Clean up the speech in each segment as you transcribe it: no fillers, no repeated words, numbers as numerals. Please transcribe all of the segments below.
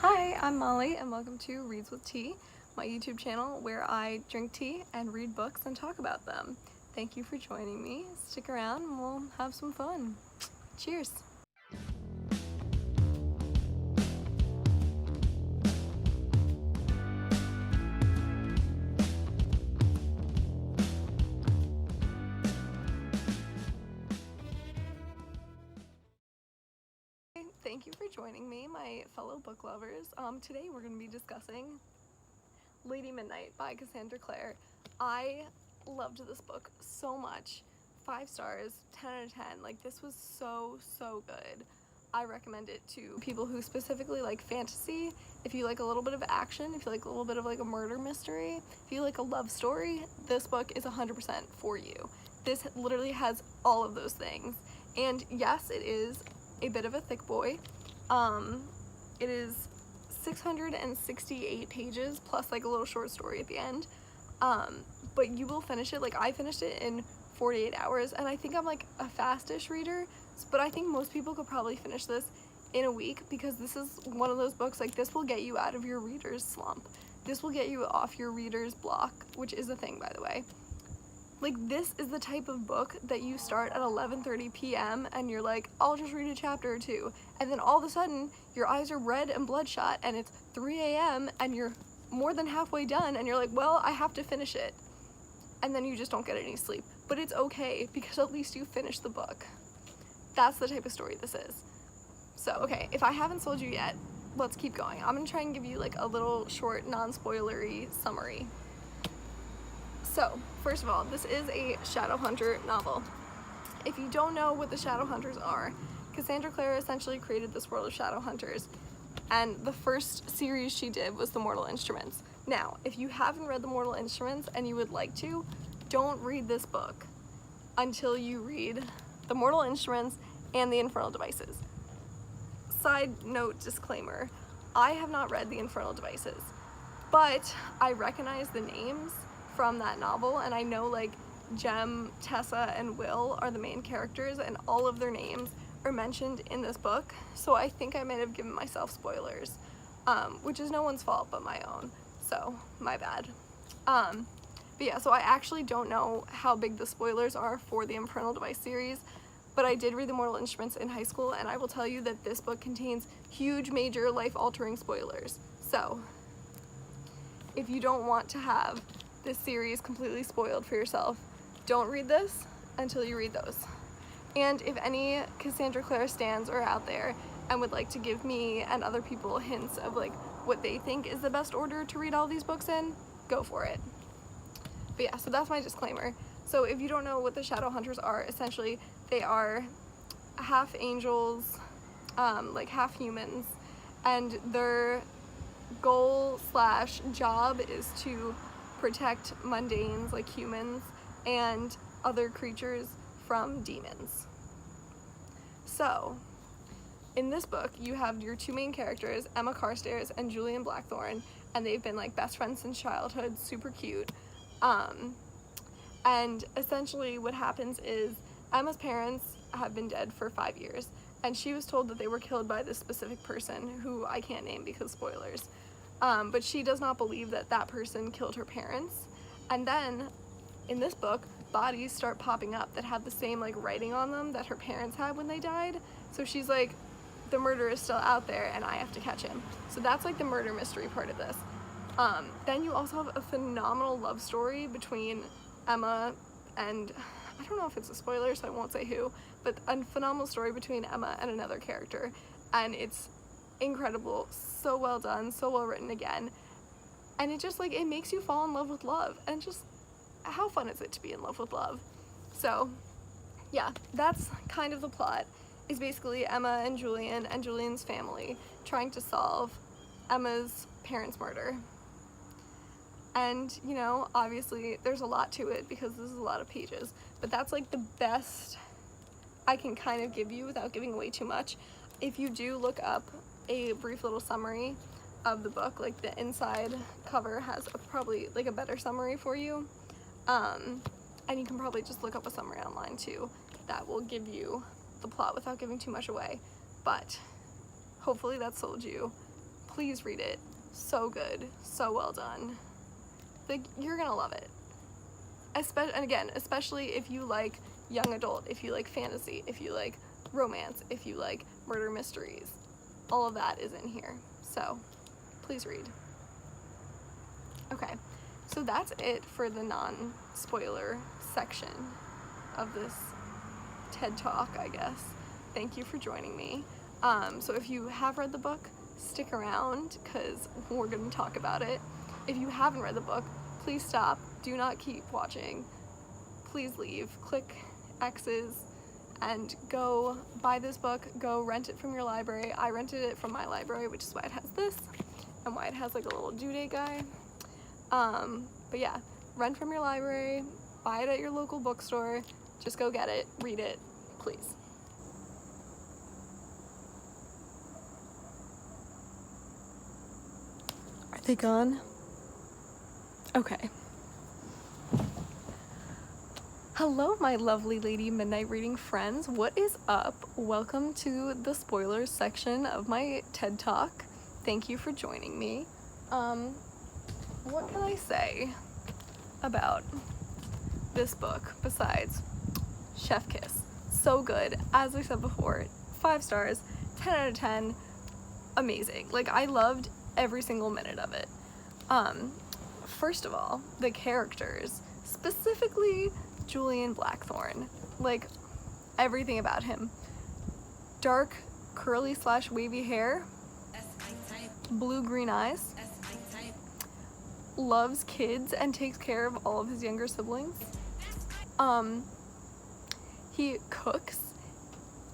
Hi, I'm Molly and welcome to Reads with Tea, my YouTube channel where I drink tea and read books and talk about them. Thank you for joining me. Stick around and we'll have some fun. Cheers! Thank you for joining me, my fellow book lovers. Today we're going to be discussing Lady Midnight by Cassandra Clare. I loved this book so much. 5 stars, 10 out of 10. Like, this was so good. I recommend it to people who specifically like fantasy. If you like a little bit of action, if you like a little bit of like a murder mystery, if you like a love story, this book is 100% for you. This literally has all of those things. And yes, it is a bit of a thick boy. It is 668 pages plus like a little short story at the end. But you will finish it. Like, I finished it in 48 hours, and I think I'm like a fast-ish reader, but I think most people could probably finish this in a week, because this is one of those books, like, this will get you out of your reader's slump. This will get you off your reader's block, which is a thing, by the way. Like, this is the type of book that you start at 11:30 p.m. and you're like, I'll just read a chapter or two, and then all of a sudden your eyes are red and bloodshot and it's 3 a.m. and you're more than halfway done and you're like, well, I have to finish it, and then you just don't get any sleep. But it's okay, because at least you finished the book. That's the type of story this is. So, okay, if I haven't sold you yet, let's keep going. I'm gonna try and give you like a little short, non-spoilery summary. So, first of all, this is a Shadowhunter novel. If you don't know what the Shadowhunters are, Cassandra Clare essentially created this world of Shadowhunters, and the first series she did was The Mortal Instruments. Now, if you haven't read The Mortal Instruments and you would like to, don't read this book until you read The Mortal Instruments and The Infernal Devices. Side note disclaimer, I have not read The Infernal Devices, but I recognize the names from that novel, and I know like Jem, Tessa, and Will are the main characters, and all of their names are mentioned in this book, so I think I might have given myself spoilers, which is no one's fault but my own, so my bad. But yeah, so I actually don't know how big the spoilers are for the Infernal Device series, but I did read The Mortal Instruments in high school, and I will tell you that this book contains huge, major, life-altering spoilers. So, if you don't want to have this series completely spoiled for yourself, don't read this until you read those. And if any Cassandra Clare stans are out there and would like to give me and other people hints of like what they think is the best order to read all these books in, go for it. But yeah, so that's my disclaimer. So if you don't know what the Shadowhunters are, essentially they are half angels, like half humans, and their goal / job is to protect mundanes like humans and other creatures from demons. So in this book you have your two main characters, Emma Carstairs and Julian Blackthorne, and they've been like best friends since childhood, super cute. And essentially what happens is Emma's parents have been dead for 5 years, and she was told that they were killed by this specific person who I can't name because spoilers. But she does not believe that that person killed her parents. And then in this book, bodies start popping up that have the same like writing on them that her parents had when they died. So she's like, the murderer is still out there and I have to catch him. So that's like the murder mystery part of this. Then you also have a phenomenal love story between Emma and, I don't know if it's a spoiler so I won't say who, but a phenomenal story between Emma and another character, and it's incredible, so well done, so well written again, and it just like, it makes you fall in love with love, and just how fun is it to be in love with love? So yeah, that's kind of the plot, is basically Emma and Julian's family trying to solve Emma's parents' murder. And, you know, obviously there's a lot to it because this is a lot of pages, but that's like the best I can kind of give you without giving away too much. If you do look up a brief little summary of the book, like the inside cover has probably like a better summary for you, and you can probably just look up a summary online too that will give you the plot without giving too much away. But hopefully that sold you Please read it. So good. So well done. Like, you're gonna love it. Especially if you like young adult, if you like fantasy, if you like romance, if you like murder mysteries. All of that is in here. So, please read. Okay, so that's it for the non-spoiler section of this TED Talk, I guess. Thank you for joining me. So if you have read the book, stick around, because we're going to talk about it. If you haven't read the book, please stop. Do not keep watching. Please leave. Click X's and go buy this book. Go rent it from your library. I rented it from my library, which is why it has this, and why it has like a little due date guy. But yeah, rent from your library, buy it at your local bookstore, just go get it, read it, please. Are they gone? Okay. Hello, my lovely Lady Midnight reading friends. What is up? Welcome to the spoilers section of my TED Talk. Thank you for joining me. What can I say about this book besides chef kiss? So good. As I said before, 5 stars, 10 out of 10, amazing. Like, I loved every single minute of it. First of all, the characters, specifically Julian Blackthorne, like, everything about him. Dark, curly / wavy hair, blue-green eyes, loves kids and takes care of all of his younger siblings. He cooks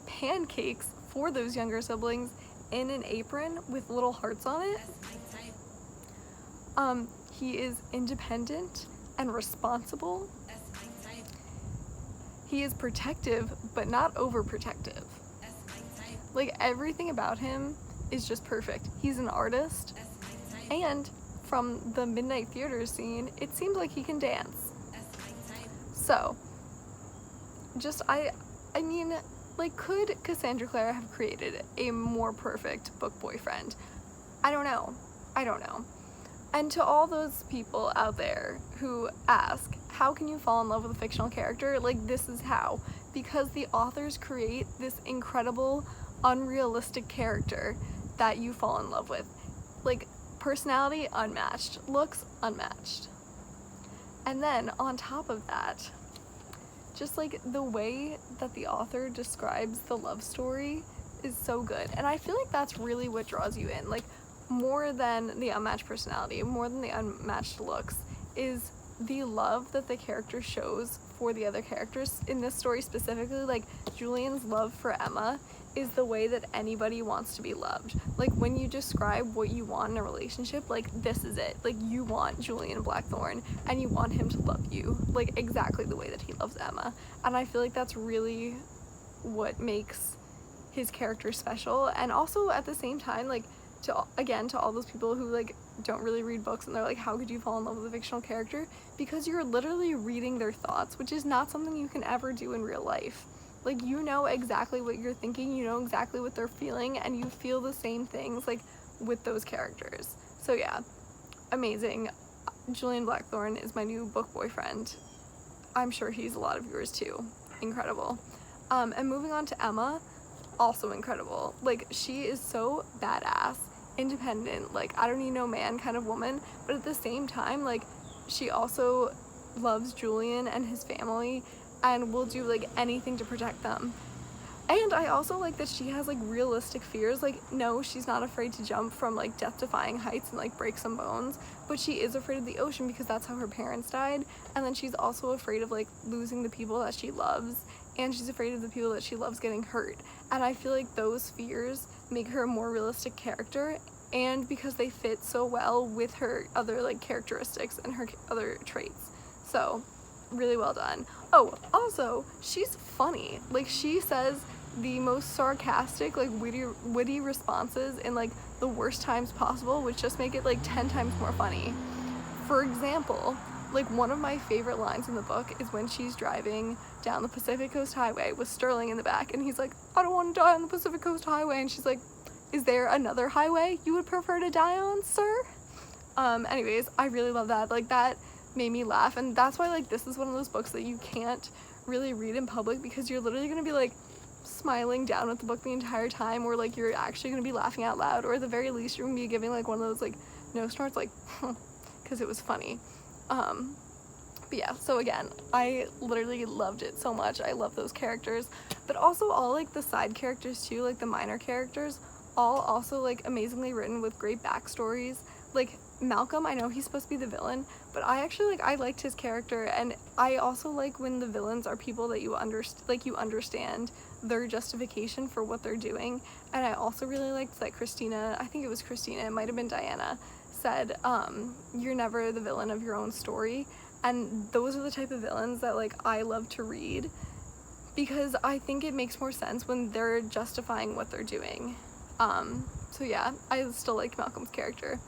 pancakes for those younger siblings in an apron with little hearts on it. He is independent and responsible. He is protective, but not overprotective. Like, everything about him is just perfect. He's an artist, and from the Midnight Theater scene, it seems like he can dance. So, just, I mean, like, could Cassandra Clare have created a more perfect book boyfriend? I don't know. And to all those people out there who ask, how can you fall in love with a fictional character? Like, this is how. Because the authors create this incredible, unrealistic character that you fall in love with. Like, personality unmatched, looks unmatched. And then on top of that, just like the way that the author describes the love story is so good. And I feel like that's really what draws you in. Like, more than the unmatched personality, more than the unmatched looks, is the love that the character shows for the other characters. In this story specifically, like, Julian's love for Emma is the way that anybody wants to be loved. Like, when you describe what you want in a relationship, like, this is it. Like, you want Julian Blackthorne, and you want him to love you, like, exactly the way that he loves Emma. And I feel like that's really what makes his character special. And also, at the same time, like, to all those people who, like, don't really read books and they're like, how could you fall in love with a fictional character? Because you're literally reading their thoughts, which is not something you can ever do in real life. Like, you know exactly what you're thinking, you know exactly what they're feeling, and you feel the same things, like, with those characters. So yeah, amazing. Julian Blackthorne is my new book boyfriend. I'm sure he's a lot of yours too. Incredible. And moving on to Emma, also incredible. Like, she is so badass, independent, like, I don't need no man kind of woman, but at the same time, like, she also loves Julian and his family and will do, like, anything to protect them. And I also like that she has, like, realistic fears. Like, no, she's not afraid to jump from, like, death-defying heights and, like, break some bones, but she is afraid of the ocean because that's how her parents died. And then she's also afraid of, like, losing the people that she loves, and she's afraid of the people that she loves getting hurt. And I feel like those fears make her a more realistic character, and because they fit so well with her other, like, characteristics and her other traits. So, really well done. Oh, also, she's funny. Like, she says the most sarcastic, like, witty responses in, like, the worst times possible, which just make it, like, 10 times more funny. For example, like, one of my favorite lines in the book is when she's driving down the Pacific Coast Highway with Sterling in the back, and he's like, I don't want to die on the Pacific Coast Highway, and she's like, is there another highway you would prefer to die on, sir? Anyways, I really love that. Like, that made me laugh, and that's why, like, this is one of those books that you can't really read in public, because you're literally gonna be, like, smiling down at the book the entire time, or, like, you're actually gonna be laughing out loud, or at the very least you're gonna be giving, like, one of those, like, nose snorts, like, because it was funny. But yeah, so again, I literally loved it so much. I love those characters, but also all, like, the side characters too, like the minor characters, all also, like, amazingly written with great backstories. Like, Malcolm, I know he's supposed to be the villain, but I actually, like, I liked his character, and I also like when the villains are people that you understand their justification for what they're doing. And I also really liked that Christina, I think it was Christina, it might have been Diana, said, you're never the villain of your own story. And those are the type of villains that, like, I love to read, because I think it makes more sense when they're justifying what they're doing. So yeah, I still liked Malcolm's character.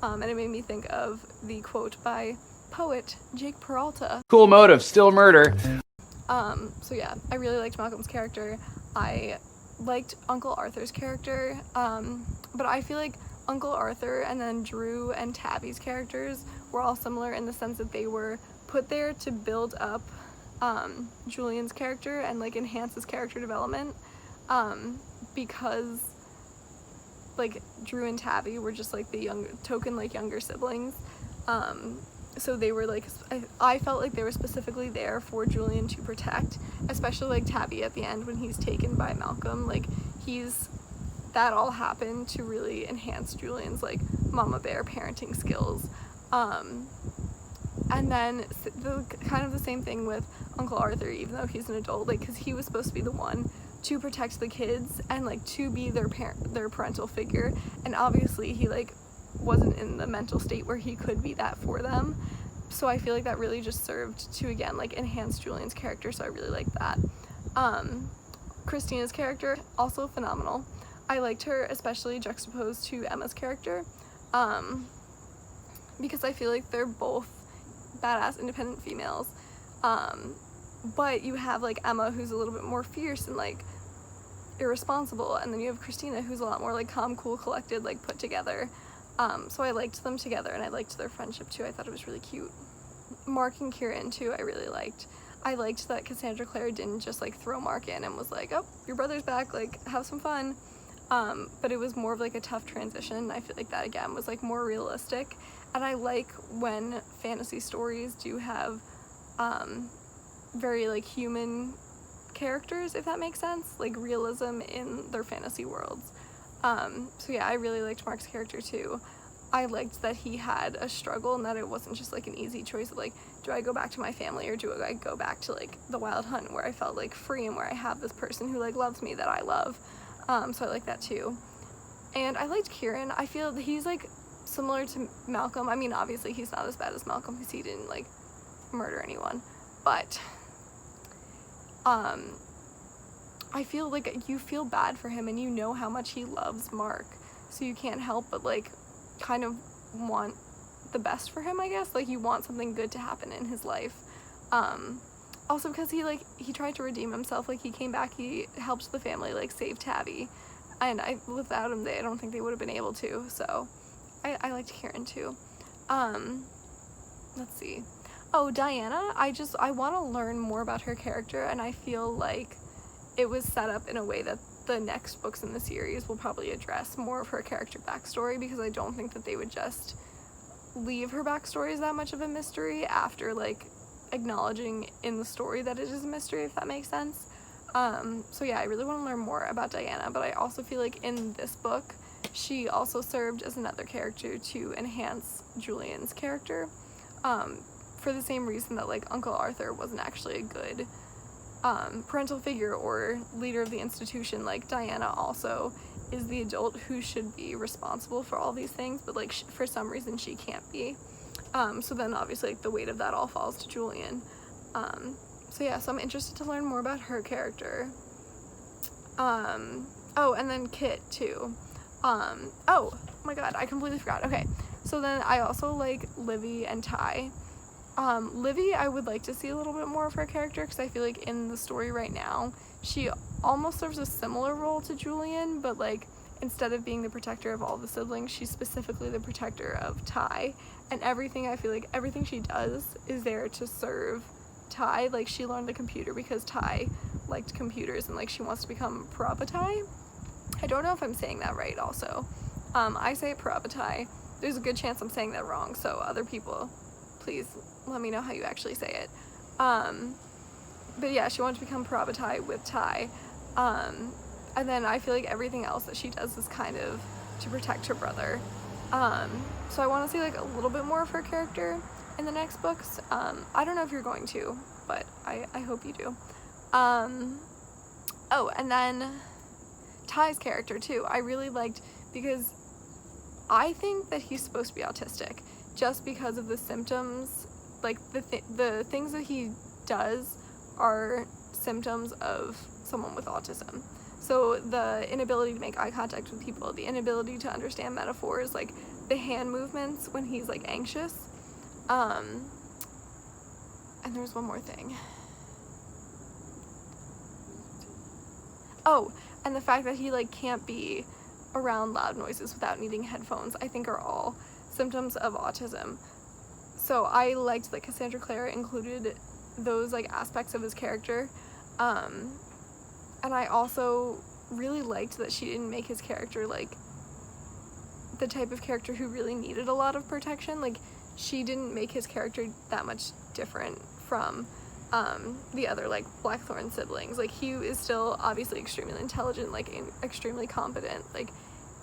And it made me think of the quote by poet Jake Peralta. Cool motive, still murder. So yeah, I really liked Malcolm's character. I liked Uncle Arthur's character, but I feel like Uncle Arthur and then Drew and Tabby's characters were all similar in the sense that they were put there to build up Julian's character and, like, enhance his character development, because, like, Drew and Tabby were just, like, the younger siblings, so they were, like, I felt like they were specifically there for Julian to protect, especially, like, Tabby at the end when he's taken by Malcolm. Like, that all happened to really enhance Julian's, like, mama bear parenting skills. And then kind of the same thing with Uncle Arthur, even though he's an adult, like, because he was supposed to be the one to protect the kids and, like, to be their parental figure, and obviously he, like, wasn't in the mental state where he could be that for them. So I feel like that really just served to, again, like, enhance Julian's character, so I really liked that. Christina's character, also phenomenal. I liked her especially juxtaposed to Emma's character, because I feel like they're both badass independent females, but you have, like, Emma, who's a little bit more fierce and, like, irresponsible, and then you have Christina, who's a lot more, like, calm, cool, collected, like, put together. So I liked them together, and I liked their friendship too. I thought it was really cute. Mark and Kieran too, I really liked. I liked that Cassandra Clare didn't just, like, throw Mark in and was like, oh, your brother's back, like, have some fun. But it was more of, like, a tough transition. I feel like that, again, was, like, more realistic. And I like when fantasy stories do have very, like, human characters, if that makes sense, like, realism in their fantasy worlds. So yeah, I really liked Mark's character too. I liked that he had a struggle and that it wasn't just, like, an easy choice of, like, do I go back to my family or do I go back to, like, the Wild Hunt where I felt, like, free and where I have this person who, like, loves me that I love. So I like that too. And I liked Kieran. I feel that he's, like, similar to Malcolm. I mean, obviously he's not as bad as Malcolm because he didn't, like, murder anyone, but I feel like you feel bad for him and you know how much he loves Mark, so you can't help but, like, kind of want the best for him, I guess. Like, you want something good to happen in his life. Also because he tried to redeem himself. Like, he came back, he helped the family, like, save Tabby, and without him, I don't think they would have been able to, so I liked Kieran too. Let's see. Oh, Diana, I want to learn more about her character, and I feel like it was set up in a way that the next books in the series will probably address more of her character backstory, because I don't think that they would just leave her backstory as that much of a mystery after, like, acknowledging in the story that it is a mystery, if that makes sense. So yeah, I really want to learn more about Diana, but I also feel like in this book, she also served as another character to enhance Julian's character, for the same reason that, like, Uncle Arthur wasn't actually a good parental figure or leader of the institution. Like, Diana also is the adult who should be responsible for all these things, but, like, for some reason she can't be. So then obviously, like, the weight of that all falls to Julian. So yeah, so I'm interested to learn more about her character. Oh, and then Kit too. Oh my god, I completely forgot. Okay, so then I also like Livy and Ty. Livy, I would like to see a little bit more of her character, because I feel like in the story right now, she almost serves a similar role to Julian, but, like, instead of being the protector of all the siblings, she's specifically the protector of Ty. And everything, I feel like everything she does is there to serve Ty. Like, she learned the computer because Ty liked computers, and like she wants to become Parabatai. I don't know if I'm saying that right also. I say Parabatai. There's a good chance I'm saying that wrong, so other people, please let me know how you actually say it. But yeah, she wanted to become Parabatai with Ty. And then I feel like everything else that she does is kind of to protect her brother. So I want to see like a little bit more of her character in the next books. I don't know if you're going to, but I hope you do. Oh, and then Ty's character too, I really liked, because I think that he's supposed to be autistic just because of the symptoms, like the things that he does are symptoms of someone with autism. So the inability to make eye contact with people, the inability to understand metaphors, like the hand movements when he's like anxious. And there's one more thing. Oh, and the fact that he like can't be around loud noises without needing headphones, I think are all symptoms of autism. So I liked that Cassandra Clare included those like aspects of his character. And I also really liked that she didn't make his character like the type of character who really needed a lot of protection. Like, she didn't make his character that much different from the other like Blackthorn siblings. Like, he is still obviously extremely intelligent, like extremely competent, like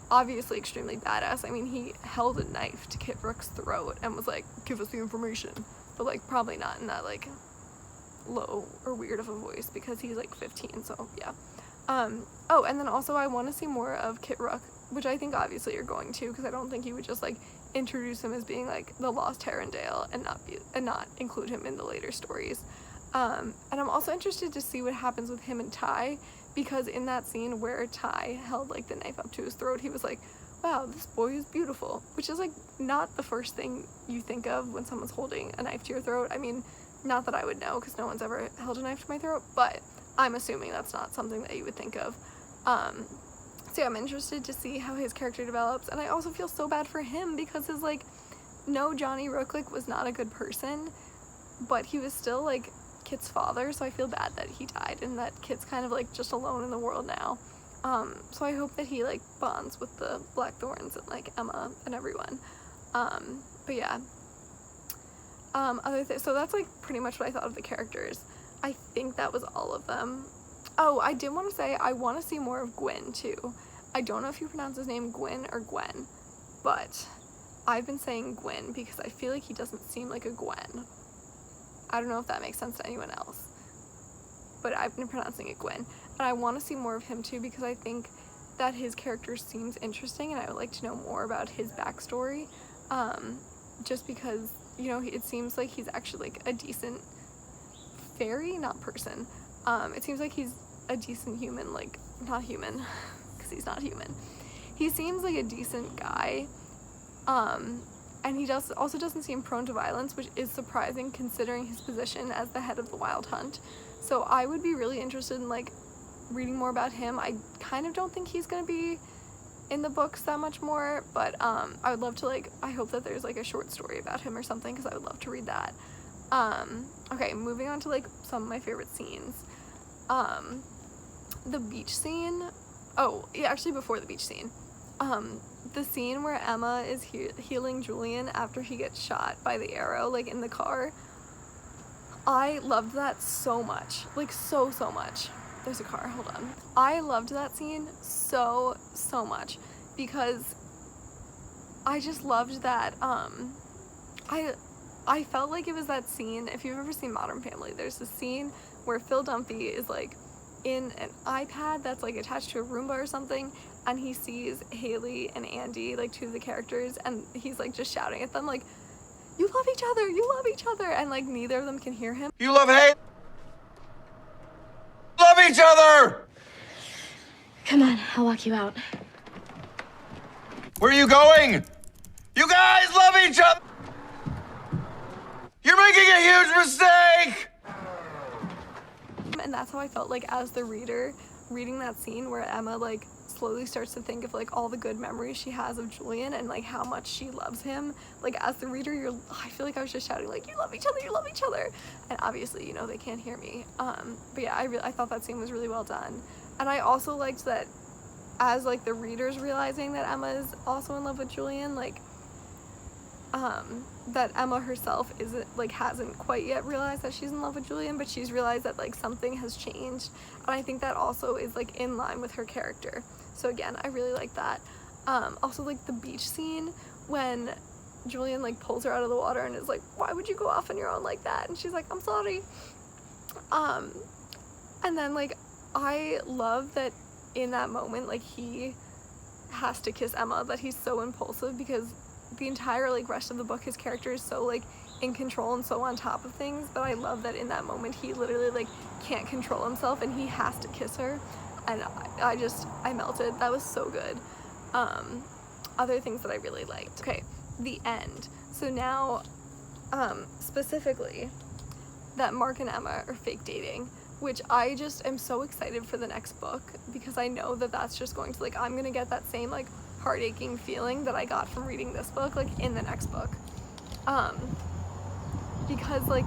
obviously extremely badass. I mean, he held a knife to Kit Rook's throat and was like, give us the information, but like probably not in that like low or weird of a voice because he's like 15, so yeah. Oh, and then also I want to see more of Kit Rook, which I think obviously you're going to, because I don't think you would just like introduce him as being like the lost Herondale and not include him in the later stories. And I'm also interested to see what happens with him and Ty, because in that scene where Ty held like the knife up to his throat, he was like, wow, this boy is beautiful, which is like not the first thing you think of when someone's holding a knife to your throat. I mean, not that I would know, because no one's ever held a knife to my throat, but I'm assuming that's not something that you would think of. So yeah, I'm interested to see how his character develops, and I also feel so bad for him because his like, no, Johnny Rooklick was not a good person, but he was still like Kit's father, so I feel bad that he died and that Kit's kind of like just alone in the world now. So I hope that he like bonds with the Blackthorns and like Emma and everyone. But yeah. So that's like pretty much what I thought of the characters. I think that was all of them. Oh, I did want to say I want to see more of Gwyn too. I don't know if you pronounce his name Gwyn or Gwen, but I've been saying Gwyn because I feel like he doesn't seem like a Gwen. I don't know if that makes sense to anyone else, but I've been pronouncing it Gwyn. And I want to see more of him too because I think that his character seems interesting and I would like to know more about his backstory. Just because, you know, it seems like he's actually like a decent fairy, not person. It seems like he's a decent human, like, not human, because he's not human. He seems like a decent guy, and he also doesn't seem prone to violence, which is surprising considering his position as the head of the Wild Hunt. So I would be really interested in, like, reading more about him. I kind of don't think he's going to be in the books that much more, but I would love to, like, I hope that there's, like, a short story about him or something, because I would love to read that. Okay, moving on to, like, some of my favorite scenes. The beach scene. Oh, yeah, actually before the beach scene. The scene where Emma is healing Julian after he gets shot by the arrow, like, in the car. I loved that so much. Like, so much. There's a car, hold on. I loved that scene so much because I just loved that, I felt like it was that scene, if you've ever seen Modern Family, there's this scene where Phil Dunphy is like in an iPad that's like attached to a Roomba or something, and he sees Haley and Andy, like two of the characters, and he's like just shouting at them like, you love each other, you love each other, and like neither of them can hear him. You love Haley? Love each other! Come on, I'll walk you out. Where are you going? You guys love each other! You're making a huge mistake! And that's how I felt like as the reader reading that scene where Emma like slowly starts to think of like all the good memories she has of Julian and like how much she loves him. Like as the reader, I feel like I was just shouting like, you love each other, you love each other. And obviously, you know, they can't hear me. But yeah, I thought that scene was really well done. And I also liked that as like the reader's realizing that Emma is also in love with Julian, like that Emma herself hasn't quite yet realized that she's in love with Julian, but she's realized that like something has changed, and I think that also is like in line with her character. So again, I really like that. Also like the beach scene when Julian like pulls her out of the water and is like, why would you go off on your own like that? And she's like, I'm sorry. And then like I love that in that moment like he has to kiss Emma, that he's so impulsive, because the entire like rest of the book his character is so like in control and so on top of things, but I love that in that moment he literally like can't control himself and he has to kiss her, and I melted. That was so good. Other things that I really liked. Okay, the end. So now specifically that Mark and Emma are fake dating, which I just am so excited for the next book, because I know that that's just going to like, I'm gonna get that same like heart-aching feeling that I got from reading this book like in the next book, because like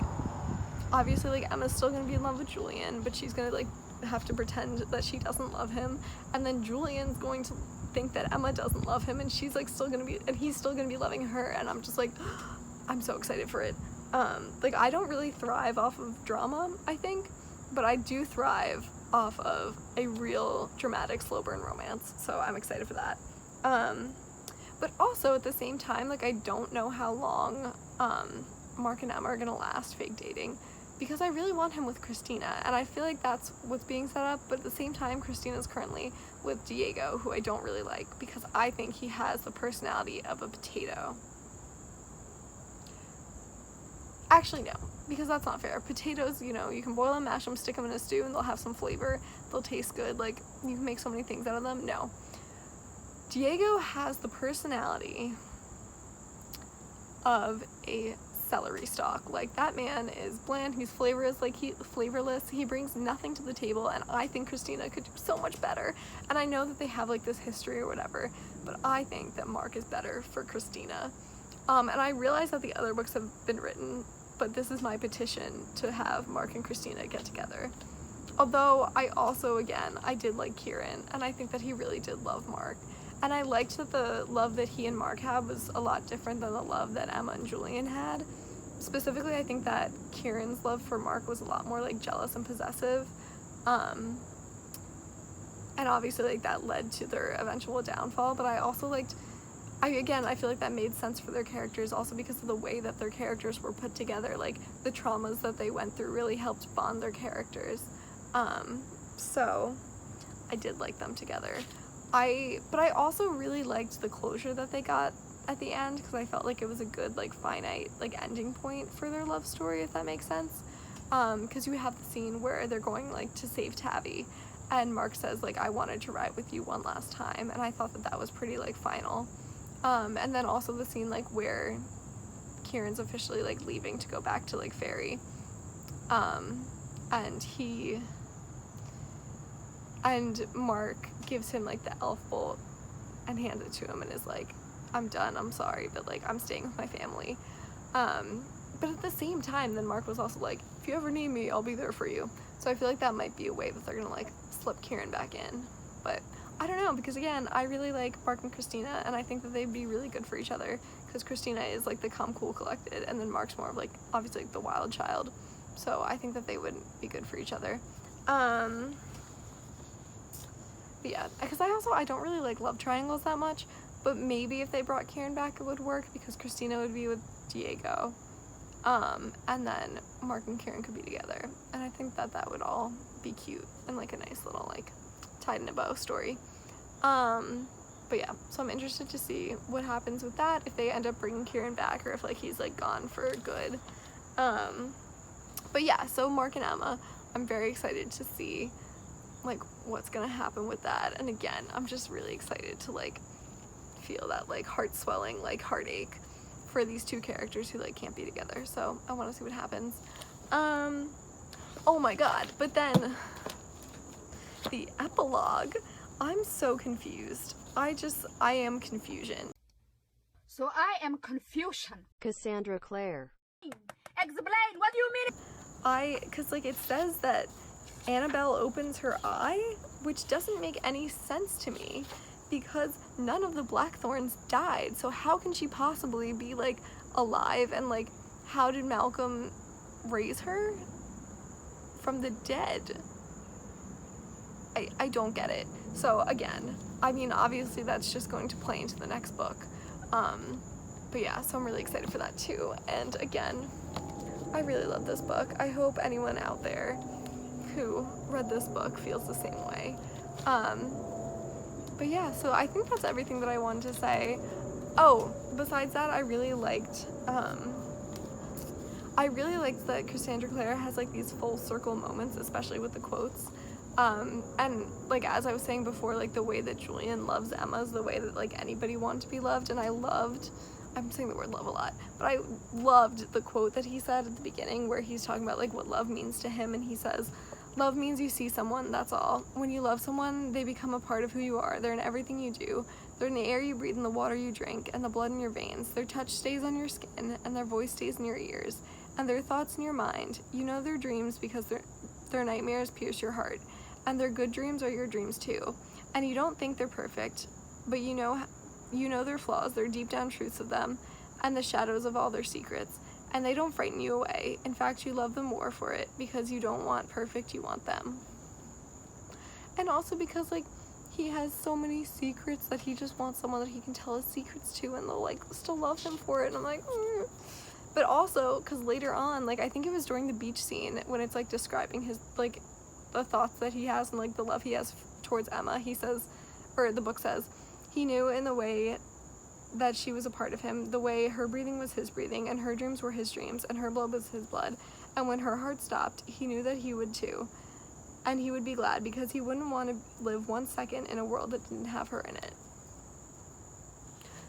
obviously like Emma's still gonna be in love with Julian, but she's gonna like have to pretend that she doesn't love him, and then Julian's going to think that Emma doesn't love him, and she's like still gonna be, and he's still gonna be loving her, and I'm just like I'm so excited for it. Like I don't really thrive off of drama, I think, but I do thrive off of a real dramatic slow burn romance, so I'm excited for that. But also at the same time, like I don't know how long Mark and Emma are gonna last fake dating, because I really want him with Christina, and I feel like that's what's being set up, but at the same time Christina's currently with Diego, who I don't really like, because I think he has the personality of a potato. Actually no, because that's not fair. Potatoes, you know, you can boil them, mash them, stick them in a stew, and they'll have some flavor, they'll taste good, like you can make so many things out of them. No, Diego has the personality of a celery stalk. Like that man is bland, he's flavorless, he brings nothing to the table, and I think Christina could do so much better. And I know that they have like this history or whatever, but I think that Mark is better for Christina. And I realize that the other books have been written, but this is my petition to have Mark and Christina get together. Although I also, again, I did like Kieran, and I think that he really did love Mark. And I liked that the love that he and Mark had was a lot different than the love that Emma and Julian had. Specifically, I think that Kieran's love for Mark was a lot more like jealous and possessive. And obviously like that led to their eventual downfall, but I also liked, I feel like that made sense for their characters also because of the way that their characters were put together. Like the traumas that they went through really helped bond their characters. So I did like them together. But I also really liked the closure that they got at the end, because I felt like it was a good like finite like ending point for their love story, if that makes sense. Because you have the scene where they're going like to save Tabby, and Mark says like, I wanted to ride with you one last time, and I thought that that was pretty like final. And then also the scene like where Kieran's officially like leaving to go back to like Ferry, and Mark gives him like the elf bolt and hands it to him and is like, I'm done, I'm sorry, but like I'm staying with my family. But at the same time, then Mark was also like, if you ever need me, I'll be there for you. So I feel like that might be a way that they're gonna like slip Kieran back in. But I don't know, because again, I really like Mark and Christina, and I think that they'd be really good for each other, because Christina is like the calm, cool, collected, and then Mark's more of like obviously like the wild child. So I think that they would be good for each other. But yeah, because I don't really like love triangles that much, but maybe if they brought Kieran back it would work, because Christina would be with Diego, and then Mark and Kieran could be together, and I think that that would all be cute and like a nice little like tied in a bow story. But yeah, so I'm interested to see what happens with that, if they end up bringing Kieran back or if like he's like gone for good. But yeah, so Mark and Emma, I'm very excited to see like what's gonna happen with that, and again, I'm just really excited to like feel that like heart swelling like heartache for these two characters who like can't be together. So I want to see what happens. Oh my god, but then the epilogue, I'm so confused. I am confusion. So I am confusion. Cassandra Clare. Explain, what do you mean? Cause like it says that Annabelle opens her eye, which doesn't make any sense to me because none of the Blackthorns died. So how can she possibly be like alive, and like how did Malcolm raise her from the dead? I don't get it. So again, I mean, obviously that's just going to play into the next book. But yeah, so I'm really excited for that too. And again, I really love this book. I hope anyone out there who read this book feels the same way. But yeah, so I think that's everything that I wanted to say. Oh, besides that, I really liked that Cassandra Clare has like these full circle moments, especially with the quotes. And like as I was saying before, like the way that Julian loves Emma is the way that like anybody wanted to be loved. And I'm saying the word love a lot, but I loved the quote that he said at the beginning where he's talking about like what love means to him, and he says, love means you see someone, that's all. When you love someone, they become a part of who you are. They're in everything you do. They're in the air you breathe and the water you drink and the blood in your veins. Their touch stays on your skin and their voice stays in your ears and their thoughts in your mind. You know their dreams because their nightmares pierce your heart, and their good dreams are your dreams too. And you don't think they're perfect, but you know their flaws, their deep down truths of them, and the shadows of all their secrets. And they don't frighten you away. In fact, you love them more for it because you don't want perfect, you want them. And also because like he has so many secrets that he just wants someone that he can tell his secrets to, and they'll like still love him for it. And I'm like, But also because later on, like I think it was during the beach scene when it's like describing his like the thoughts that he has and like the love he has towards Emma, he says, or the book says, he knew in the way that she was a part of him, the way her breathing was his breathing, and her dreams were his dreams, and her blood was his blood. And when her heart stopped, he knew that he would too. And he would be glad because he wouldn't want to live 1 second in a world that didn't have her in it.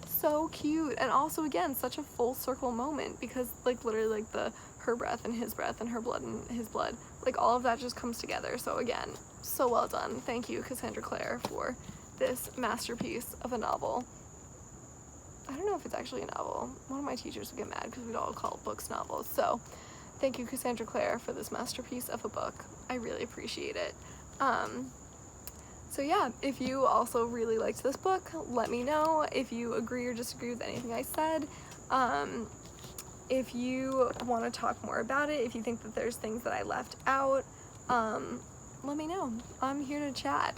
So cute. And also again, such a full circle moment because like literally like her breath and her blood and his blood, like all of that just comes together. So again, so well done. Thank you, Cassandra Clare, for this masterpiece of a novel. I don't know if it's actually a novel. One of my teachers would get mad because we'd all call books novels. So thank you, Cassandra Clare, for this masterpiece of a book. I really appreciate it. So yeah, if you also really liked this book, let me know. If you agree or disagree with anything I said, if you want to talk more about it, if you think that there's things that I left out, let me know. I'm here to chat.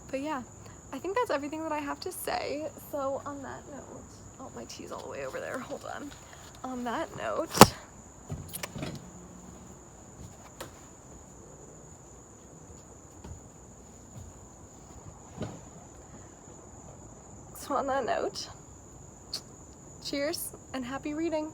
But yeah, I think that's everything that I have to say. So on that note, oh, my tea's all the way over there. Hold on. On that note, cheers and happy reading.